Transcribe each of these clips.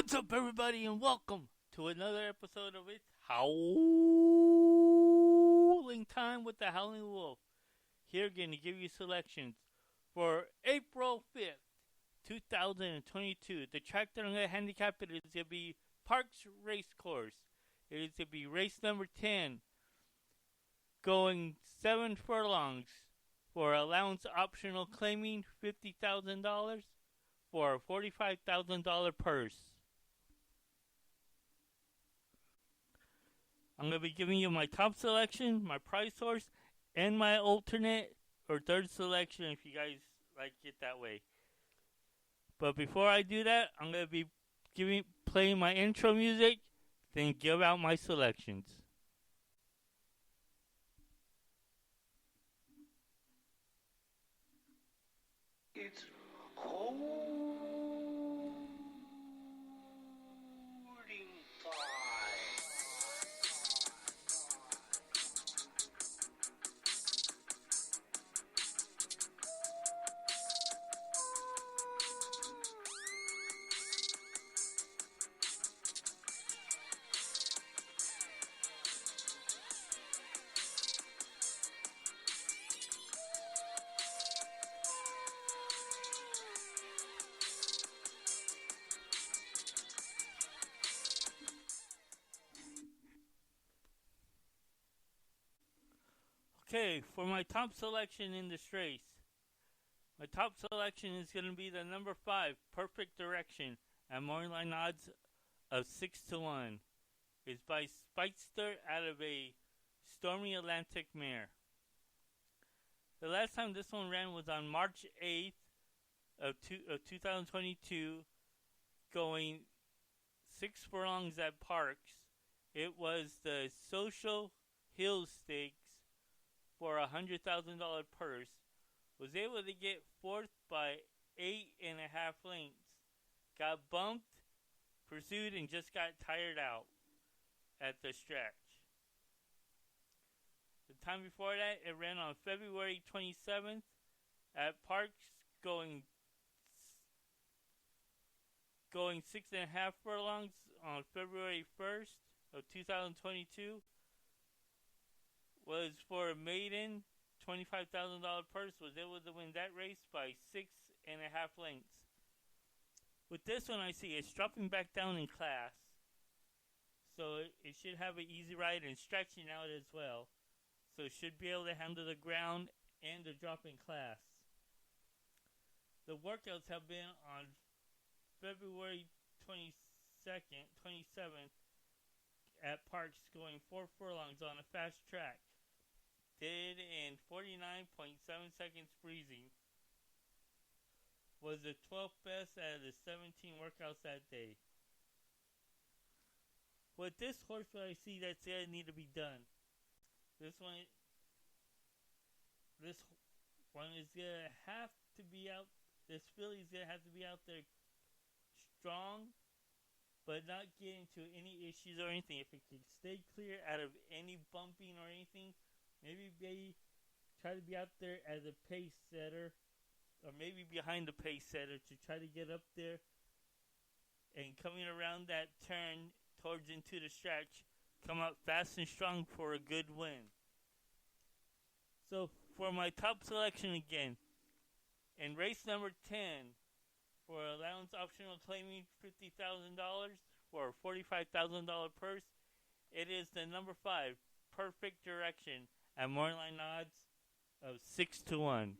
What's up, everybody, and welcome to another episode of It's Howling Time with the Howling Wolf. Here again to give you selections for April 5th, 2022. The track that I'm going to handicap it is going to be Parx Race Course. It is going to be race number 10, going 7 furlongs for allowance optional claiming $50,000 for a $45,000 purse. I'm going to be giving you my top selection, my price horse, and my alternate or third selection if you guys like it that way. But before I do that, I'm going to be playing my intro music, then give out my selections. It's holding time. Okay, for my top selection in this race, my top selection is going to be the number 5, Perfect Direction, at morning odds of 6-1. It's by Spitester out of a Stormy Atlantic mare. The last time this one ran was on March 8th of 2022, going 6 furlongs at Parx. It was the Social Hills Stakes for a $100,000 purse. Was able to get 4th by 8.5 lengths. Got bumped, pursued, and just got tired out at the stretch. The time before that, it ran on February 27th at Parx, going 6.5 furlongs on February 1st of 2022. Was for a maiden $25,000 purse. Was able to win that race by 6.5 lengths. With this one, I see it's dropping back down in class, so it should have an easy ride and stretching out as well. So it should be able to handle the ground and the drop in class. The workouts have been on February 27th at Parx, going 4 furlongs on a fast track. Did in 49.7 seconds freezing. Was the 12th best out of the 17 workouts that day. With this horse, what I see that's going to need to be done. This one is going to have to be out. This filly is going to have to be out there strong, but not get into any issues or anything. If it can stay clear out of any bumping or anything, maybe try to be out there as a pace setter, or maybe behind the pace setter to try to get up there and coming around that turn towards into the stretch, come up fast and strong for a good win. So for my top selection again, in race number 10, for allowance optional claiming $50,000 for a $45,000 purse, it is the number 5, Perfect Direction, at morning odds of 6-1.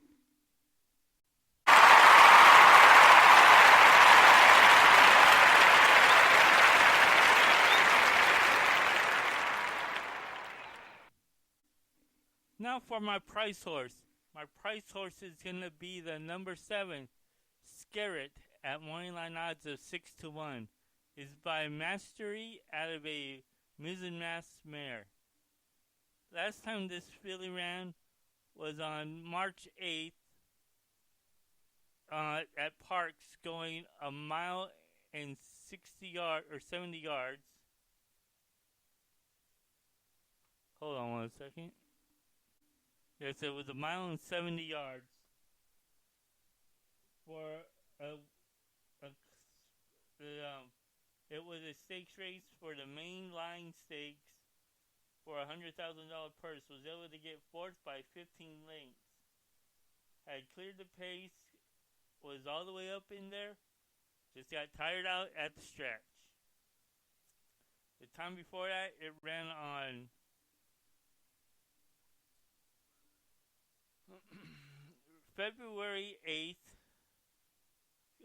Now for my price horse. My price horse is going to be the number 7, Scarrett, at morning odds of 6-1. It's by Mastery out of a Mizzenmast mare. Last time this filly ran was on March 8th at Parx, going a mile and 70 yards. Hold on 1 second. Yes, it was a mile and 70 yards for the It was a stakes race for the main line stakes for a $100,000 purse. Was able to get fourth by 15 lengths. Had cleared the pace. Was all the way up in there. Just got tired out at the stretch. The time before that, it ran on February 8th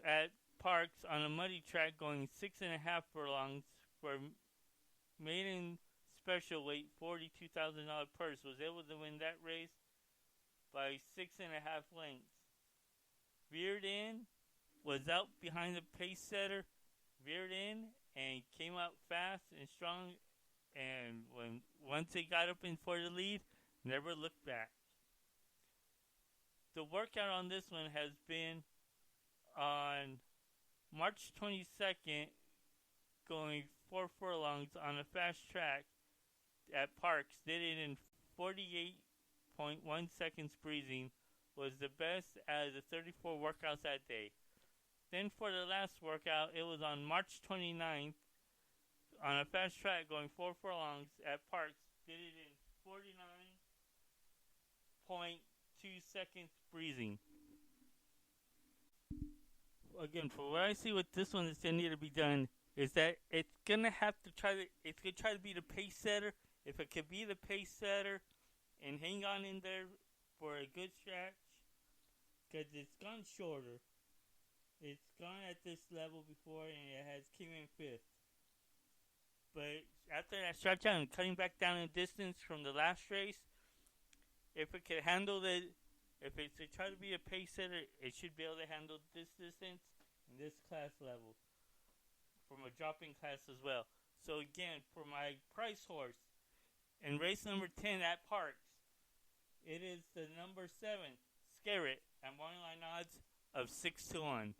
at Parx on a muddy track going 6.5 furlongs for maiden special weight $42,000 purse. Was able to win that race by 6.5 lengths. Veered in, was out behind the pace setter, veered in, and came out fast and strong. And once it got up in for the lead, never looked back. The workout on this one has been on March 22nd, going 4 furlongs on a fast track at Parx. Did it in 48.1 seconds breezing. Was the best out of the 34 workouts that day. Then for the last workout, it was on March 29th on a fast track going 4 furlongs at Parx. Did it in 49.2 seconds breezing. Again, for what I see with this one that's going to need to be done is that it's going to try to be the pace setter. If it could be the pace setter and hang on in there for a good stretch, because it's gone shorter. It's gone at this level before, and it has came in 5th. But after that stretch out and cutting back down in distance from the last race, if it could handle if it's to try to be a pace setter, it should be able to handle this distance and this class level from a dropping class as well. So again, for my price horse in race number 10 at Parx, it is the number 7, Scarrett, at morning line odds of 6-1.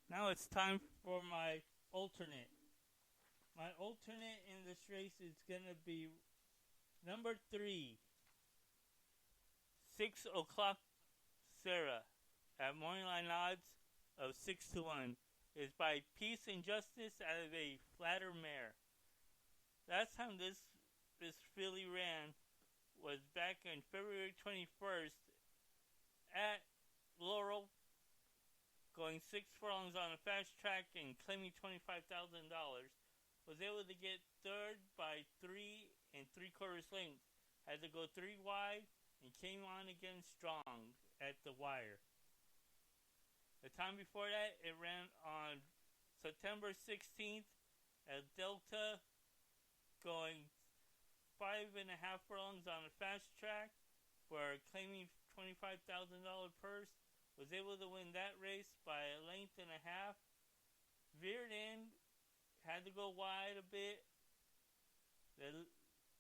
Now it's time for my alternate. My alternate in this race is going to be number 3, 6 o'clock Sarah at morning line odds of 6-1 is by Peace and Justice out of a flatter mare. Last time this filly ran was back on February 21st at Laurel, going 6 furlongs on a fast track and claiming $25,000. Was able to get third by 3 3/4 lengths. Had to go 3 wide and came on again strong at the wire. The time before that, it ran on September 16th at Delta, going 5.5 furlongs on a fast track for claiming $25,000 purse. Was able to win that race by a length and a half. Veered in, had to go wide a bit. The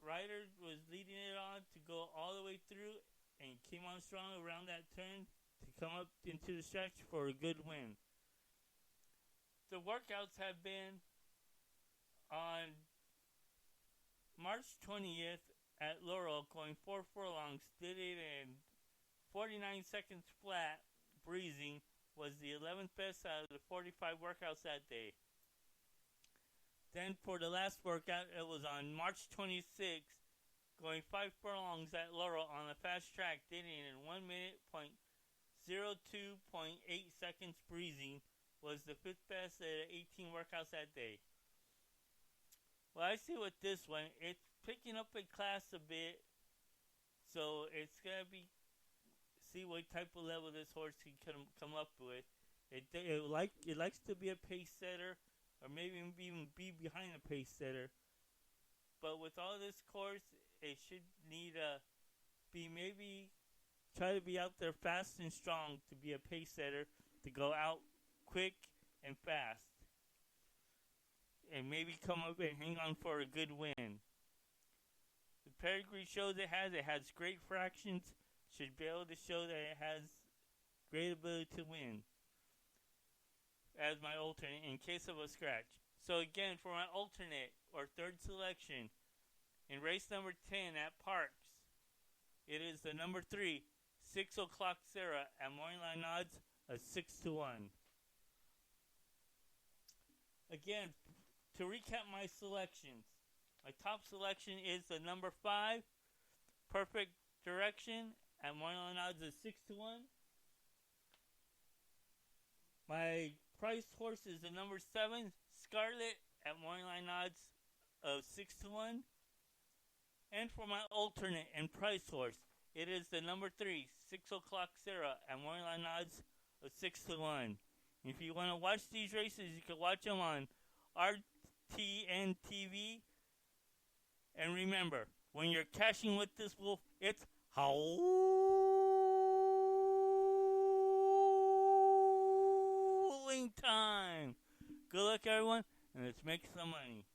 rider was leading it on to go all the way through and came on strong around that turn to come up into the stretch for a good win. The workouts have been on March 20th at Laurel, going 4 furlongs. Did it in 49 seconds flat, breezing. Was the 11th best out of the 45 workouts that day. Then for the last workout, it was on March 26th, going 5 furlongs at Laurel on a fast track, did it in 1 minute, 02.8 seconds breezing. Was the 5th best out of 18 workouts that day. Well, I see with this one, it's picking up in class a bit, so it's going to be, see what type of level this horse can come up with. It likes to be a pace setter, or maybe even be behind a pace setter. But with all this course, it should need try to be out there fast and strong to be a pace setter, to go out quick and fast, and maybe come up and hang on for a good win. The pedigree shows it has great fractions, should be able to show that it has great ability to win. as my alternate in case of a scratch. So again, for my alternate or third selection in race number 10 at Parx, it is the number 3, 6 o'clock Sarah at morning line odds of 6-1. Again, to recap my selections, my top selection is the number 5, Perfect Direction at morning line odds of 6-1. My price horse is the number 7, Scarlet at morning line odds of 6-1. And for my alternate and price horse, it is the number 3, 6 o'clock Sarah at morning line odds of 6-1. If you want to watch these races, you can watch them on RTN TV. And remember, when you're cashing with this wolf, it's howling time. Good luck, everyone, and let's make some money.